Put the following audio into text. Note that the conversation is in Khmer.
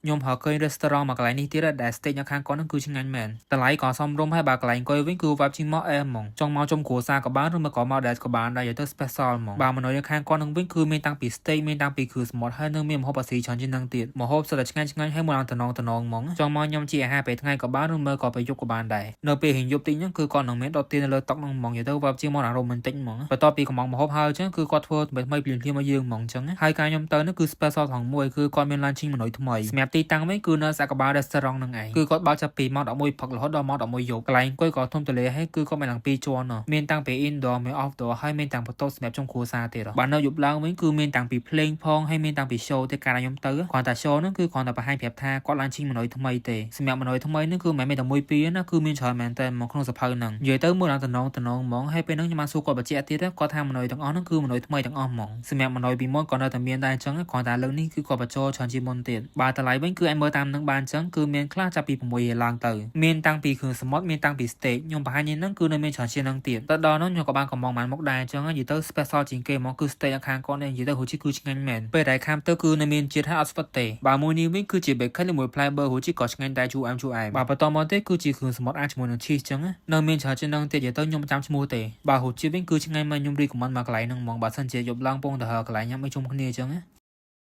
ខ្ញុំហៅឃើញ restaurant មកកន្លែងនេះទៀតដែល steak នៅខាងគាត់ហ្នឹងគឺឆ្ងាញ់មែនតម្លៃក៏សមរម្យហើយបើកន្លែងអង្គុយវិញគឺ vibe ជាងមកអែមហ្មងចង់មកជុំគ្រួសារក៏បានឬមកក៏មក date ក៏បានដែរនិយាយទៅ special ហ្មងបើមនុស្សនៅខាងគាត់ហ្នឹងវិញគឺមានតាំងពី steak មានតាំងពីគ្រឿងសមុទ្រហើយនៅមានម្ហូបអាស៊ីច្រើនជាងហ្នឹងទៀតម្ហូបសុទ្ធតែឆ្ងាញ់ហើយមួយឡើងតំណងហ្មងចង់មកញ៉ាំជាអាហារពេលថ្ងៃក៏បានឬមកក៏ពេលយប់ក៏បានដែរនៅពេលរៀងយប់តិចហ្នឹងគឺគាត់នឹងមានដុតទៀននៅលើតុហ្នឹងហ្មងនិយាយទៅ vibe ជាងមក romantic ហ្មងបន្ទាប់ពីកំងម្ហូបហើយអញ្ចឹងគឺគាត់ធ្វើថ្មីៗភ្លាមៗមកយើងហ្មងអញ្ចឹងហើយការខ្ញុំទៅហ្នឹងគឺ special ថងមួយគឺគាត់មាន lunching មនុស្សថ្មីសម្រាប់ទីតាំងវិញគឺនៅសាកបា restaurant ហ្នឹងឯងគឺគាត់បើកចាប់ពីម៉ោង11ព្រឹករហូតដល់ម៉ោង11យប់កន្លែងអង្គុយក៏ធំទូលាយហើយគឺគាត់មានទាំង2ជាន់មានតាំងពី indoor មាន outdoor ហើយមានទាំងបន្ទប់សម្រាប់ជុំគ្រួសារទៀតបើនៅយប់ឡើងវិញគឺមានតាំងពីភ្លេងផងហើយមានតាំងពី show ទៀតកាលខ្ញុំទៅគ្រាន់តែ show ហ្នឹងគឺគ្រាន់តែបង្ហាញប្រាប់ថាគាត់ launching មនុស្សថ្មីទេសម្រាប់មនុស្សថ្មីហ្នឹងគឺមិនមែនតែមួយពីរណាគឺមានច្រើនមែនតើមកក្នុងសភៅហ្នឹងនិយាយទៅមួយឡើងតំណងហ្មងហើយពេលហ្នឹងខ្ញុំបានសួរគាត់បញ្ជាក់ទៀតគាត់ថាមនុស្សទាំងអស់ហ្នឹងគឺមនុស្សថ្មីទាំងអស់ហ្មងសម្រាប់មនុស្សពីមុនក៏នៅតែមានដែរអញ្ចឹងគ្រាន់តែលើកនេះគឺគាត់បញ្ចូលច្រើនជាងមុនទៀតបើតម្លៃវិញគឺឯងមើលតាមនឹងបានអញ្ចឹងគឺមានខ្លះចាប់ពី6រៀលឡើងទៅមានតាំងពីគ្រឿងសមុទ្រមានតាំងពី steak ខ្ញុំបង្ហាញហ្នឹងគឺនៅមានច្រើនជាងហ្នឹងទៀតទៅដល់នោះខ្ញុំក៏បានកំងបានមកដែរអញ្ចឹងនិយាយទៅ special ជាងគេហ្មងគឺ steak នៅខាងគាត់នេះនិយាយទៅរសជាតិគឺឆ្ងាញ់មែនពេលដែលខាំទៅគឺនៅមានជាតិហឹរអត់ស្វិតទេបើមួយនេះវិញគឺជា bacon ជាមួយ ផ្លែប៊ឺរសជាតិក៏ឆ្ងាញ់ដែរជូរអែមបើបន្តមកទេគឺជាគ្រឿងសមុទ្រអាចជាមួយនឹង cheese អញ្ចឹងនៅមានច្រើនជាងហ្នឹងទៀតនិយាយទៅខ្ញុំចាំឈ្មោះទេបើរសជាតិវិញគឺឆ្ងាញ់មែនខ្ញុំ recommend មកកន្លែងហ្នឹងហ្មងបើសិនជាយប់ឡើងពងទៅហើកន្លែងញ៉ាំអីជុំគ្នាអញ្ចឹង